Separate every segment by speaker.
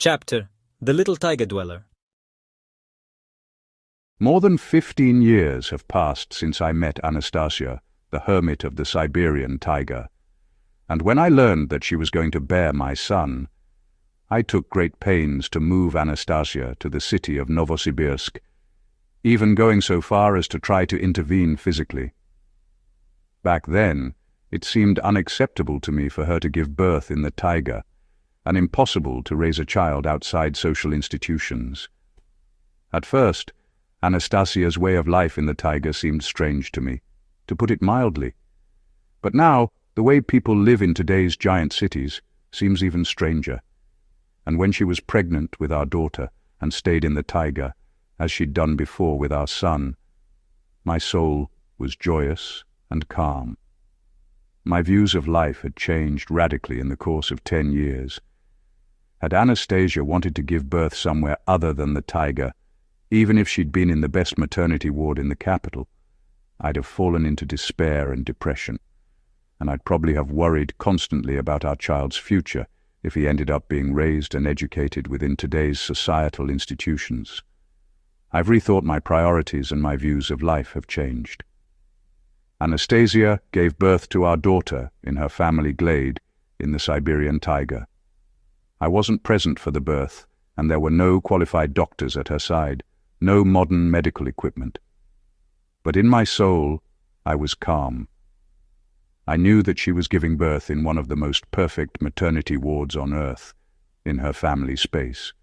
Speaker 1: Chapter: The Little Taiga Dweller.
Speaker 2: More than 15 years have passed since I met Anastasia, the hermit of the Siberian taiga, and when I learned that she was going to bear my son, I took great pains to move Anastasia to the city of Novosibirsk, even going so far as to try to intervene physically. Back then, it seemed unacceptable to me for her to give birth in the taiga, and impossible to raise a child outside social institutions. At first, Anastasia's way of life in the taiga seemed strange to me, to put it mildly. But now, the way people live in today's giant cities seems even stranger. And when she was pregnant with our daughter and stayed in the taiga, as she'd done before with our son, my soul was joyous and calm. My views of life had changed radically in the course of 10 years. Had Anastasia wanted to give birth somewhere other than the taiga, even if she'd been in the best maternity ward in the capital, I'd have fallen into despair and depression, and I'd probably have worried constantly about our child's future if he ended up being raised and educated within today's societal institutions. I've rethought my priorities, and my views of life have changed. Anastasia gave birth to our daughter in her family glade in the Siberian taiga. I wasn't present for the birth, and there were no qualified doctors at her side, no modern medical equipment. But in my soul, I was calm. I knew that she was giving birth in one of the most perfect maternity wards on earth, in her family space.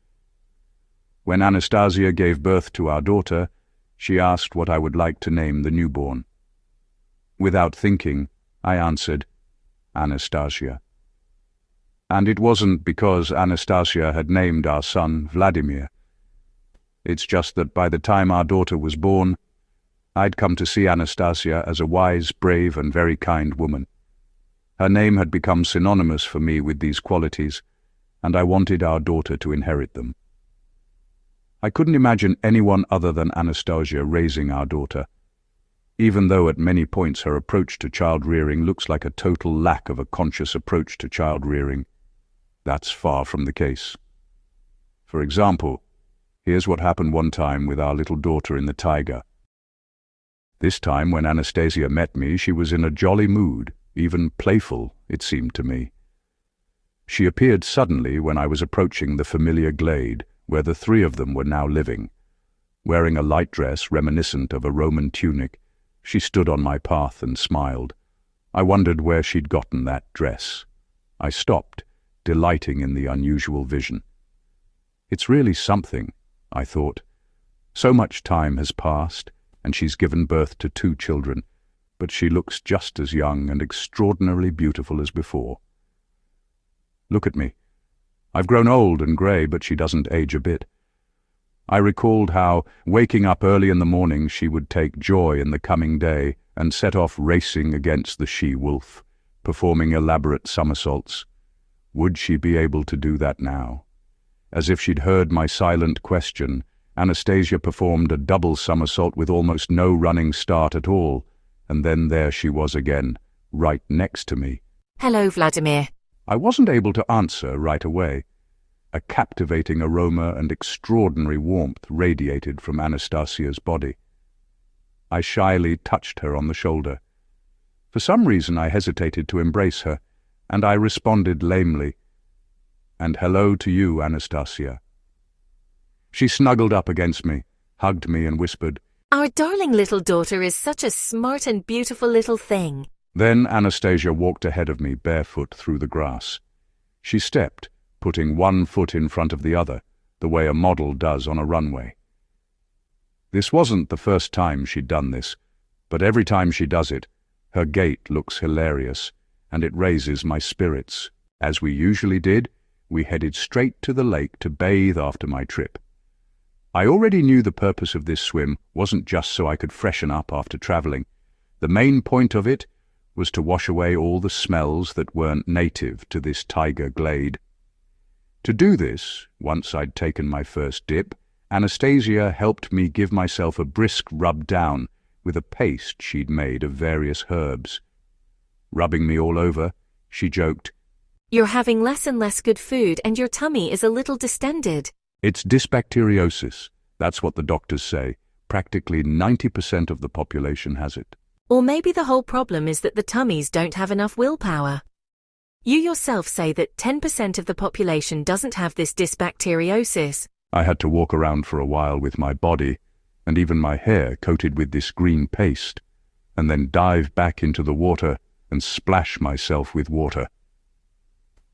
Speaker 2: When Anastasia gave birth to our daughter, she asked what I would like to name the newborn. Without thinking, I answered, Anastasia. And it wasn't because Anastasia had named our son Vladimir. It's just that by the time our daughter was born, I'd come to see Anastasia as a wise, brave, and very kind woman. Her name had become synonymous for me with these qualities, and I wanted our daughter to inherit them. I couldn't imagine anyone other than Anastasia raising our daughter, even though at many points her approach to child-rearing looks like a total lack of a conscious approach to child-rearing. That's far from the case. For example, here's what happened one time with our little daughter in the taiga. This time, when Anastasia met me, she was in a jolly mood, even playful, it seemed to me. She appeared suddenly when I was approaching the familiar glade, where the three of them were now living. Wearing a light dress reminiscent of a Roman tunic, she stood on my path and smiled. I wondered where she'd gotten that dress. I stopped, delighting in the unusual vision. It's really something, I thought. So much time has passed, and she's given birth to 2 children, but she looks just as young and extraordinarily beautiful as before. Look at me. I've grown old and grey, but she doesn't age a bit. I recalled how, waking up early in the morning, she would take joy in the coming day and set off racing against the she-wolf, performing elaborate somersaults. Would she be able to do that now? As if she'd heard my silent question, Anastasia performed a double somersault with almost no running start at all, and then there she was again, right next to me.
Speaker 3: Hello, Vladimir.
Speaker 2: I wasn't able to answer right away. A captivating aroma and extraordinary warmth radiated from Anastasia's body. I shyly touched her on the shoulder. For some reason I hesitated to embrace her, and I responded lamely, "And hello to you, Anastasia." She snuggled up against me, hugged me, and whispered,
Speaker 3: Our darling little daughter is such a smart and beautiful little thing.
Speaker 2: Then Anastasia walked ahead of me barefoot through the grass. She stepped, putting one foot in front of the other, the way a model does on a runway. This wasn't the first time she'd done this, but every time she does it, her gait looks hilarious, and it raises my spirits. As we usually did, we headed straight to the lake to bathe after my trip. I already knew the purpose of this swim wasn't just so I could freshen up after traveling. The main point of it was to wash away all the smells that weren't native to this taiga glade. To do this, once I'd taken my first dip, Anastasia helped me give myself a brisk rub down with a paste she'd made of various herbs. Rubbing me all over, she joked,
Speaker 3: You're having less and less good food and your tummy is a little distended.
Speaker 2: It's dysbacteriosis. That's what the doctors say. Practically 90% of the population has it.
Speaker 3: Or maybe the whole problem is that the tummies don't have enough willpower. You yourself say that 10% of the population doesn't have this dysbacteriosis.
Speaker 2: I had to walk around for a while with my body, and even my hair coated with this green paste, and then dive back into the water and splash myself with water.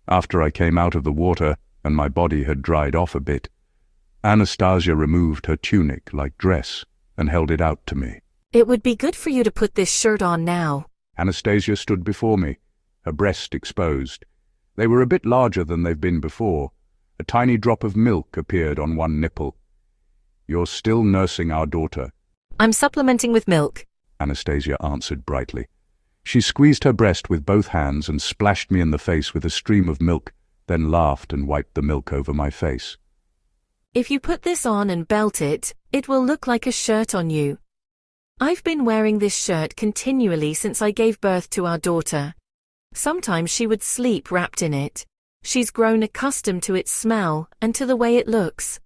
Speaker 2: After I came out of the water and my body had dried off a bit, Anastasia removed her tunic-like dress and held it out to me.
Speaker 3: It would be good for you to put this shirt on now.
Speaker 2: Anastasia stood before me, her breast exposed. They were a bit larger than they've been before. A tiny drop of milk appeared on one nipple. "You're still nursing our daughter,"
Speaker 3: I'm supplementing with milk.
Speaker 2: Anastasia answered brightly. She squeezed her breast with both hands and splashed me in the face with a stream of milk, then laughed and wiped the milk over my face.
Speaker 3: If you put this on and belt it, it will look like a shirt on you. I've been wearing this shirt continually since I gave birth to our daughter. Sometimes she would sleep wrapped in it. She's grown accustomed to its smell and to the way it looks.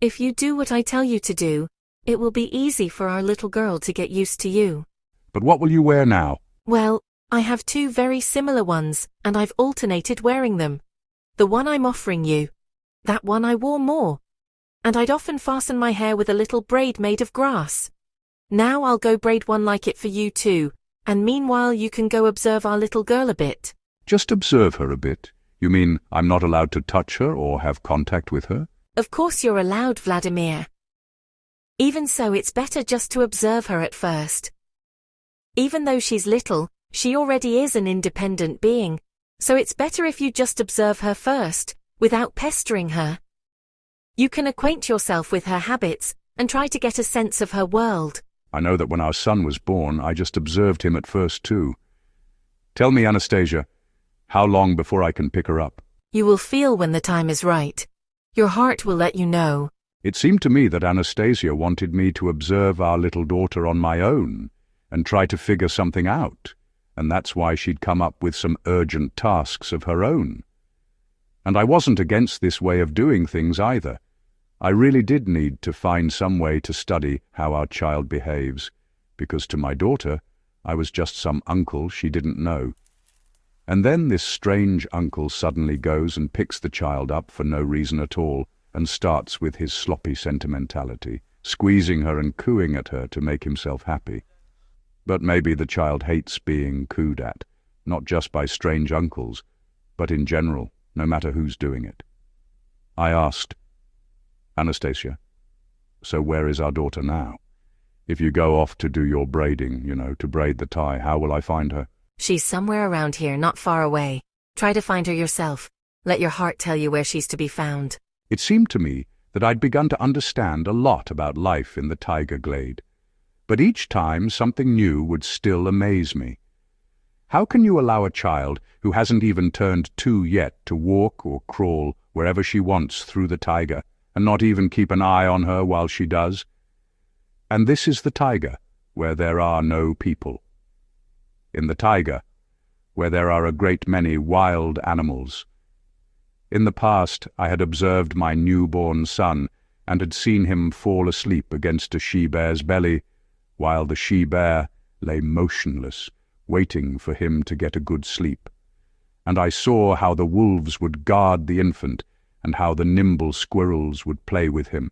Speaker 3: If you do what I tell you to do, it will be easy for our little girl to get used to you.
Speaker 2: "But what will you wear now?"
Speaker 3: Well, I have two very similar ones, and I've alternated wearing them. The one I'm offering you, that one I wore more. And I'd often fasten my hair with a little braid made of grass. Now I'll go braid one like it for you too, and meanwhile you can go observe our little girl a bit.
Speaker 2: "Just observe her a bit? You mean I'm not allowed to touch her or have contact with her?"
Speaker 3: Of course you're allowed, Vladimir. Even so, it's better just to observe her at first. Even though she's little, she already is an independent being, so it's better if you just observe her first, without pestering her. You can acquaint yourself with her habits and try to get a sense of her world.
Speaker 2: I know that when our son was born, I just observed him at first too. Tell me, Anastasia, how long before I can pick her up?
Speaker 3: You will feel when the time is right. Your heart will let you know.
Speaker 2: It seemed to me that Anastasia wanted me to observe our little daughter on my own and try to figure something out, and that's why she'd come up with some urgent tasks of her own. And I wasn't against this way of doing things either. I really did need to find some way to study how our child behaves, because to my daughter, I was just some uncle she didn't know. And then this strange uncle suddenly goes and picks the child up for no reason at all and starts with his sloppy sentimentality, squeezing her and cooing at her to make himself happy. But maybe the child hates being cooed at, not just by strange uncles, but in general, no matter who's doing it. I asked, "Anastasia, so where is our daughter now? If you go off to do your braiding, to braid the tie, how will I find her?"
Speaker 3: She's somewhere around here, not far away. Try to find her yourself. Let your heart tell you where she's to be found.
Speaker 2: It seemed to me that I'd begun to understand a lot about life in the Taiga glade. But each time something new would still amaze me. How can you allow a child who hasn't even turned 2 yet to walk or crawl wherever she wants through the taiga, and not even keep an eye on her while she does? And this is the taiga, where there are no people. In the taiga, where there are a great many wild animals. In the past, I had observed my newborn son and had seen him fall asleep against a she-bear's belly, while the she-bear lay motionless, waiting for him to get a good sleep. And I saw how the wolves would guard the infant and how the nimble squirrels would play with him.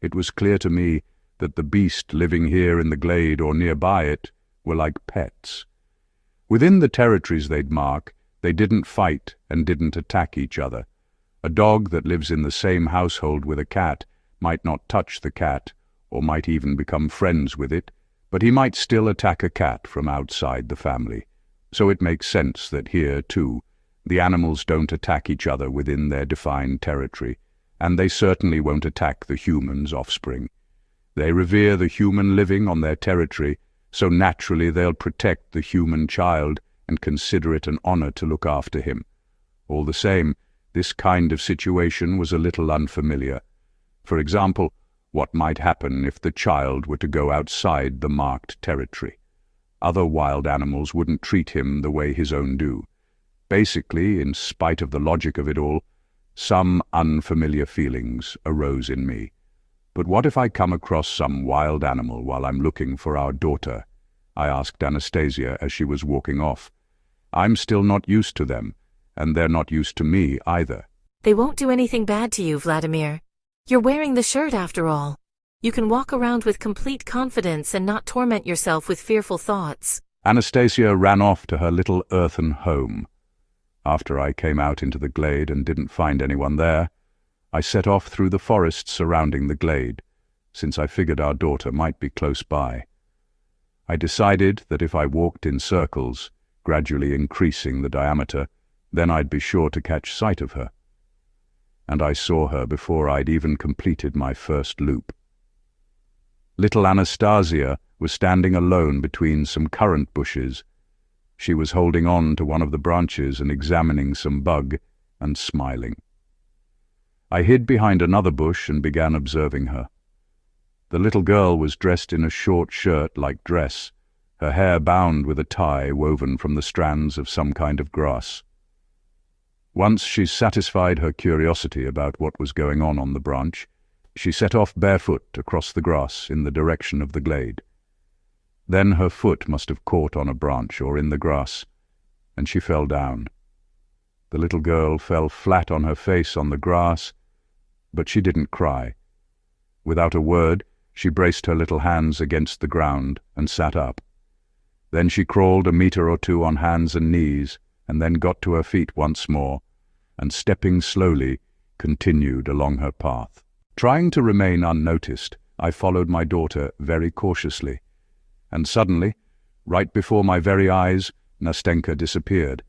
Speaker 2: It was clear to me that the beast living here in the glade or nearby it were like pets. Within the territories they'd mark, they didn't fight and didn't attack each other. A dog that lives in the same household with a cat might not touch the cat, or might even become friends with it, but he might still attack a cat from outside the family. So it makes sense that here, too, the animals don't attack each other within their defined territory, and they certainly won't attack the human's offspring. They revere the human living on their territory, so naturally they'll protect the human child and consider it an honor to look after him. All the same, this kind of situation was a little unfamiliar. For example, what might happen if the child were to go outside the marked territory? Other wild animals wouldn't treat him the way his own do. Basically, in spite of the logic of it all, some unfamiliar feelings arose in me. But what if I come across some wild animal while I'm looking for our daughter? I asked Anastasia as she was walking off. I'm still not used to them, and they're not used to me either.
Speaker 3: They won't do anything bad to you, Vladimir. You're wearing the shirt after all. You can walk around with complete confidence and not torment yourself with fearful thoughts.
Speaker 2: Anastasia ran off to her little earthen home. After I came out into the glade and didn't find anyone there, I set off through the forest surrounding the glade, since I figured our daughter might be close by. I decided that if I walked in circles, gradually increasing the diameter, then I'd be sure to catch sight of her. And I saw her before I'd even completed my first loop. Little Anastasia was standing alone between some currant bushes. She was holding on to one of the branches and examining some bug and smiling. I hid behind another bush and began observing her. The little girl was dressed in a short shirt-like dress, her hair bound with a tie woven from the strands of some kind of grass. Once she satisfied her curiosity about what was going on the branch, she set off barefoot across the grass in the direction of the glade. Then her foot must have caught on a branch or in the grass, and she fell down. The little girl fell flat on her face on the grass, but she didn't cry. Without a word, she braced her little hands against the ground and sat up. Then she crawled a meter or two on hands and knees, and then got to her feet once more, and stepping slowly, continued along her path. Trying to remain unnoticed, I followed my daughter very cautiously, and suddenly, right before my very eyes, Nastenka disappeared.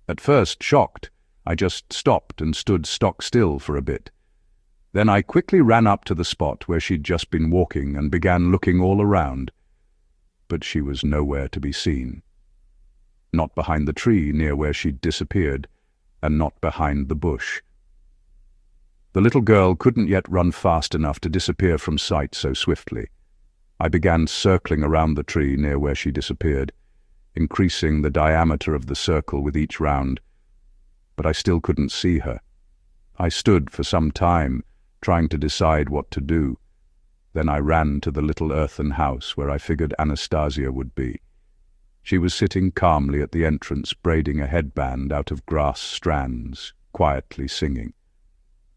Speaker 2: At first, shocked, I just stopped and stood stock still for a bit. Then I quickly ran up to the spot where she'd just been walking and began looking all around. But she was nowhere to be seen. Not behind the tree near where she'd disappeared, and not behind the bush. The little girl couldn't yet run fast enough to disappear from sight so swiftly. I began circling around the tree near where she disappeared, increasing the diameter of the circle with each round, but I still couldn't see her. I stood for some time, trying to decide what to do. Then I ran to the little earthen house where I figured Anastasia would be. She was sitting calmly at the entrance, braiding a headband out of grass strands, quietly singing.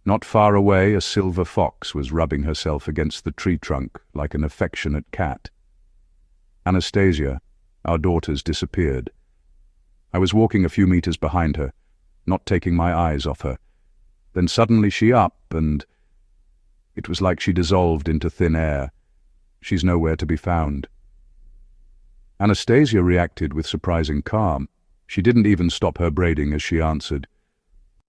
Speaker 2: Not far away, a silver fox was rubbing herself against the tree trunk like an affectionate cat. Anastasia, our daughter's, disappeared. I was walking a few meters behind her, not taking my eyes off her. Then suddenly she up, and it was like she dissolved into thin air. She's nowhere to be found. Anastasia reacted with surprising calm. She didn't even stop her braiding as she answered,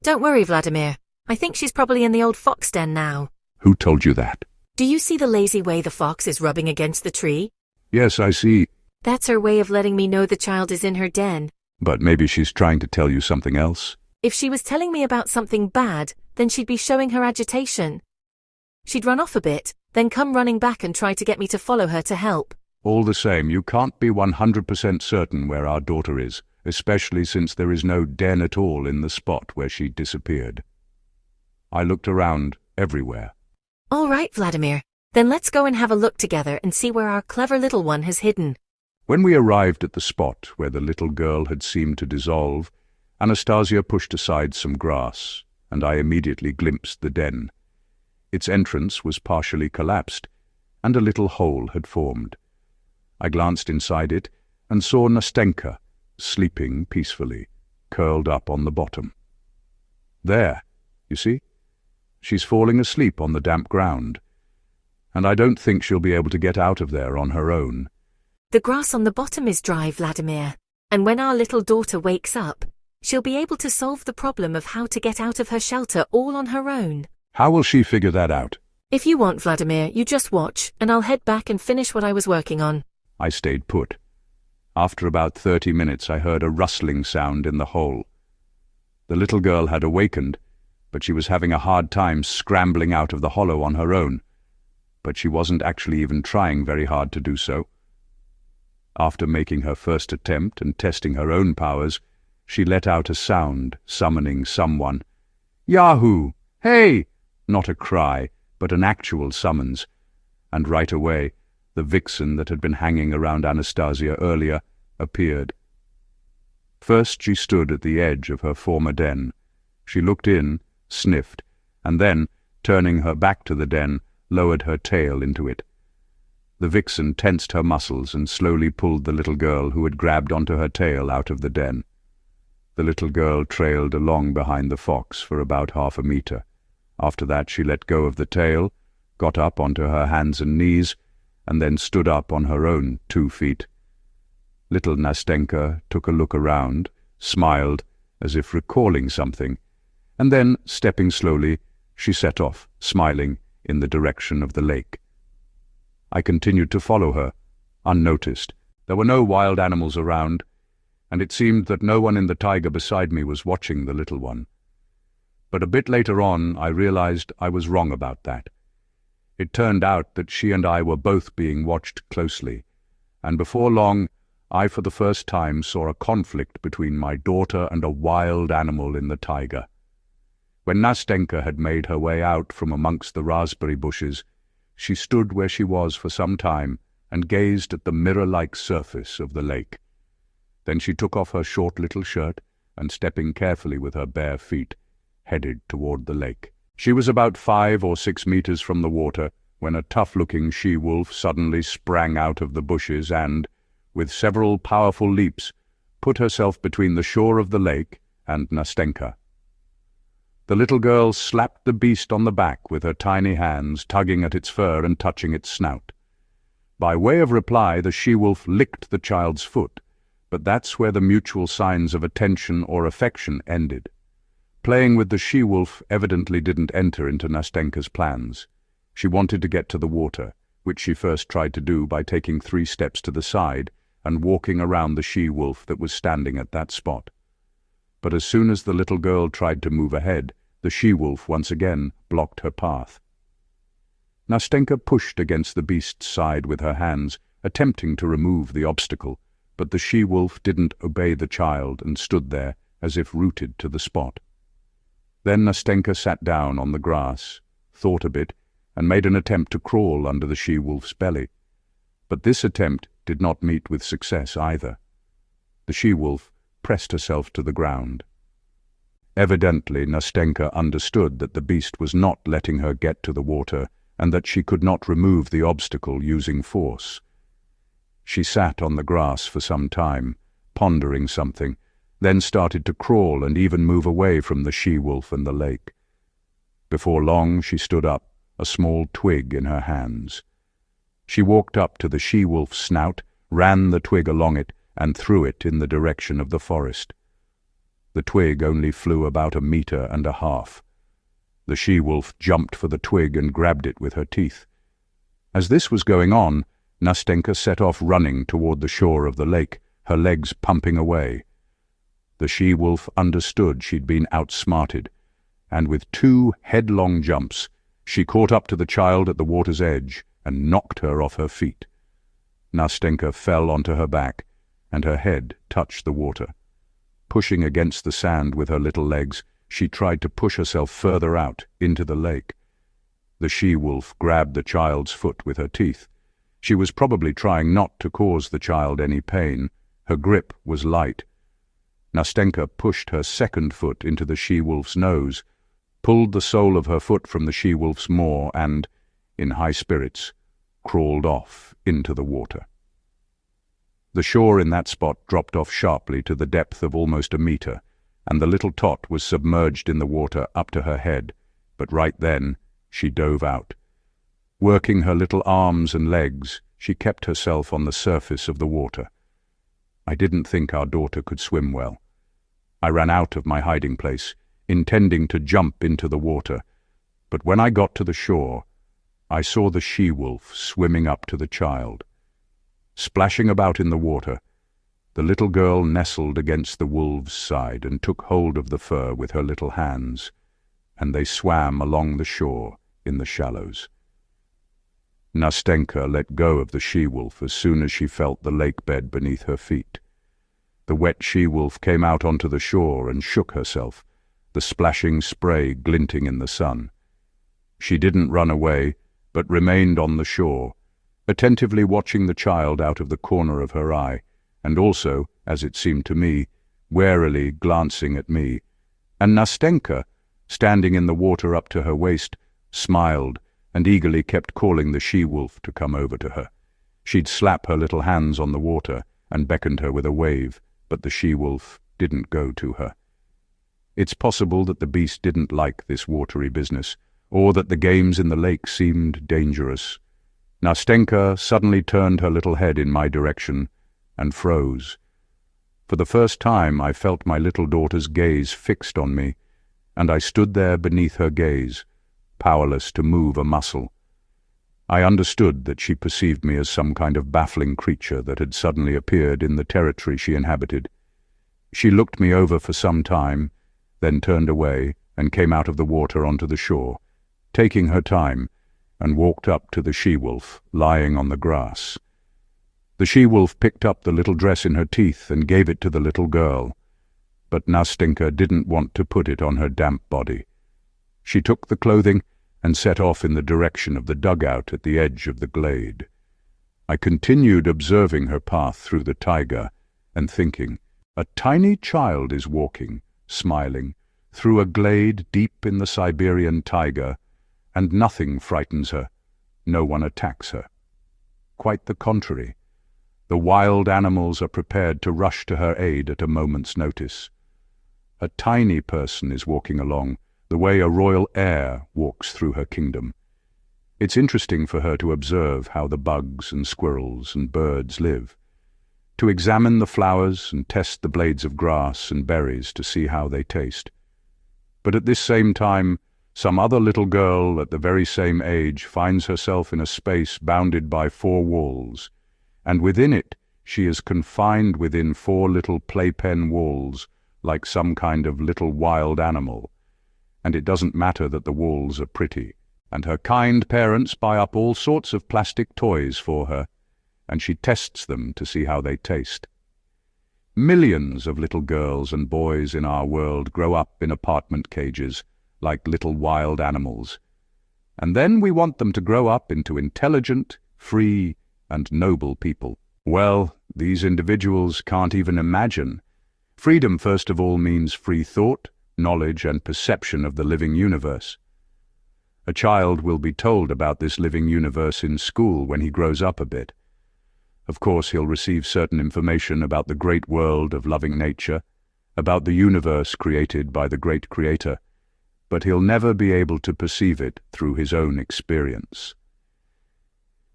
Speaker 3: Don't worry, Vladimir. I think she's probably in the old fox den now.
Speaker 2: Who told you that?
Speaker 3: Do you see the lazy way the fox is rubbing against the tree?
Speaker 2: Yes, I see.
Speaker 3: That's her way of letting me know the child is in her den.
Speaker 2: But maybe she's trying to tell you something else.
Speaker 3: If she was telling me about something bad, then she'd be showing her agitation. She'd run off a bit, then come running back and try to get me to follow her to help.
Speaker 2: All the same, you can't be 100% certain where our daughter is, especially since there is no den at all in the spot where she disappeared. I looked around everywhere.
Speaker 3: All right, Vladimir. Then let's go and have a look together and see where our clever little one has hidden.
Speaker 2: When we arrived at the spot where the little girl had seemed to dissolve, Anastasia pushed aside some grass, and I immediately glimpsed the den. Its entrance was partially collapsed, and a little hole had formed. I glanced inside it and saw Nastenka, sleeping peacefully, curled up on the bottom. There, you see? She's falling asleep on the damp ground, and I don't think she'll be able to get out of there on her own.
Speaker 3: The grass on the bottom is dry, Vladimir, and when our little daughter wakes up, she'll be able to solve the problem of how to get out of her shelter all on her own.
Speaker 2: How will she figure that out?
Speaker 3: If you want, Vladimir, you just watch, and I'll head back and finish what I was working on.
Speaker 2: I stayed put. After about 30 minutes, I heard a rustling sound in the hole. The little girl had awakened, but she was having a hard time scrambling out of the hollow on her own. But she wasn't actually even trying very hard to do so. After making her first attempt and testing her own powers, She let out a sound, summoning someone. "Yahoo! Hey!" Not a cry, but an actual summons. And right away, the vixen that had been hanging around Anastasia earlier appeared. First she stood at the edge of her former den. She looked in, sniffed, and then, turning her back to the den, lowered her tail into it. The vixen tensed her muscles and slowly pulled the little girl who had grabbed onto her tail out of the den. The little girl trailed along behind the fox for about half a meter. After that she let go of the tail, got up onto her hands and knees, and then stood up on her own 2 feet. Little Nastenka took a look around, smiled, as if recalling something, and then, stepping slowly, she set off, smiling, in the direction of the lake. I continued to follow her, unnoticed. There were no wild animals around, and it seemed that no one in the taiga beside me was watching the little one. But a bit later on, I realized I was wrong about that. It turned out that she and I were both being watched closely, and before long, I for the first time saw a conflict between my daughter and a wild animal in the taiga. When Nastenka had made her way out from amongst the raspberry bushes, she stood where she was for some time and gazed at the mirror-like surface of the lake. Then she took off her short little shirt and, stepping carefully with her bare feet, headed toward the lake. She was about 5 or 6 meters from the water when a tough-looking she-wolf suddenly sprang out of the bushes and, with several powerful leaps, put herself between the shore of the lake and Nastenka. The little girl slapped the beast on the back with her tiny hands, tugging at its fur and touching its snout. By way of reply, the she-wolf licked the child's foot, but that's where the mutual signs of attention or affection ended. Playing with the she-wolf evidently didn't enter into Nastenka's plans. She wanted to get to the water, which she first tried to do by taking 3 steps to the side and walking around the she-wolf that was standing at that spot. But as soon as the little girl tried to move ahead, the she-wolf once again blocked her path. Nastenka pushed against the beast's side with her hands, attempting to remove the obstacle, but the she-wolf didn't obey the child and stood there as if rooted to the spot. Then Nastenka sat down on the grass, thought a bit, and made an attempt to crawl under the she-wolf's belly. But this attempt did not meet with success either. The she-wolf pressed herself to the ground. Evidently, Nastenka understood that the beast was not letting her get to the water and that she could not remove the obstacle using force. She sat on the grass for some time, pondering something, then started to crawl and even move away from the she-wolf and the lake. Before long, she stood up, a small twig in her hands. She walked up to the she-wolf's snout, ran the twig along it, and threw it in the direction of the forest. The twig only flew about 1.5 meters. The she-wolf jumped for the twig and grabbed it with her teeth. As this was going on, Nastenka set off running toward the shore of the lake, her legs pumping away. The she-wolf understood she'd been outsmarted, and with 2 headlong jumps, she caught up to the child at the water's edge and knocked her off her feet. Nastenka fell onto her back, and her head touched the water. Pushing against the sand with her little legs, she tried to push herself further out into the lake. The she-wolf grabbed the child's foot with her teeth. She was probably trying not to cause the child any pain. Her grip was light. Nastenka pushed her second foot into the she-wolf's nose, pulled the sole of her foot from the she-wolf's maw and, in high spirits, crawled off into the water. The shore in that spot dropped off sharply to the depth of almost 1 meter, and the little tot was submerged in the water up to her head, but right then she dove out. Working her little arms and legs, she kept herself on the surface of the water. I didn't think our daughter could swim well. I ran out of my hiding place, intending to jump into the water, but when I got to the shore, I saw the she-wolf swimming up to the child. Splashing about in the water, the little girl nestled against the wolf's side and took hold of the fur with her little hands, and they swam along the shore in the shallows. Nastenka let go of the she-wolf as soon as she felt the lake bed beneath her feet. The wet she-wolf came out onto the shore and shook herself, the splashing spray glinting in the sun. She didn't run away, but remained on the shore, attentively watching the child out of the corner of her eye, and also, as it seemed to me, warily glancing at me. And Nastenka, standing in the water up to her waist, smiled and eagerly kept calling the she-wolf to come over to her. She'd slap her little hands on the water and beckoned her with a wave, but the she-wolf didn't go to her. It's possible that the beast didn't like this watery business, or that the games in the lake seemed dangerous. Nastenka suddenly turned her little head in my direction and froze. For the first time I felt my little daughter's gaze fixed on me, and I stood there beneath her gaze, powerless to move a muscle. I understood that she perceived me as some kind of baffling creature that had suddenly appeared in the territory she inhabited. She looked me over for some time, then turned away and came out of the water onto the shore, taking her time, and walked up to the she-wolf lying on the grass. The she-wolf picked up the little dress in her teeth and gave it to the little girl, but Nastenka didn't want to put it on her damp body. She took the clothing and set off in the direction of the dugout at the edge of the glade. I continued observing her path through the taiga and thinking, a tiny child is walking, smiling, through a glade deep in the Siberian taiga, and nothing frightens her, no one attacks her. Quite the contrary. The wild animals are prepared to rush to her aid at a moment's notice. A tiny person is walking along, the way a royal heir walks through her kingdom. It's interesting for her to observe how the bugs and squirrels and birds live, to examine the flowers and test the blades of grass and berries to see how they taste. But at this same time, some other little girl at the very same age finds herself in a space bounded by 4 walls, and within it she is confined within 4 little playpen walls, like some kind of little wild animal. And it doesn't matter that the walls are pretty, and her kind parents buy up all sorts of plastic toys for her, and she tests them to see how they taste. Millions of little girls and boys in our world grow up in apartment cages, like little wild animals. And then we want them to grow up into intelligent, free, and noble people. Well, these individuals can't even imagine. Freedom, first of all, means free thought, knowledge, and perception of the living universe. A child will be told about this living universe in school when he grows up a bit. Of course, he'll receive certain information about the great world of loving nature, about the universe created by the great Creator, but he'll never be able to perceive it through his own experience.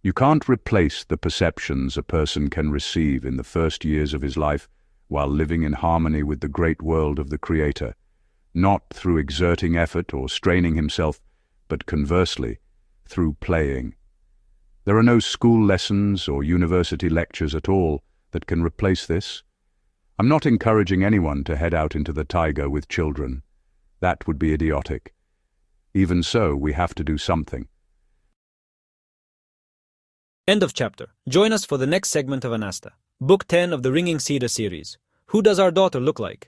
Speaker 2: You can't replace the perceptions a person can receive in the first years of his life while living in harmony with the great world of the Creator, not through exerting effort or straining himself, but conversely, through playing. There are no school lessons or university lectures at all that can replace this. I'm not encouraging anyone to head out into the taiga with children. That would be idiotic. Even so, we have to do something.
Speaker 1: End of chapter. Join us for the next segment of Anasta, Book 10 of the Ringing Cedar series. Who does our daughter look like?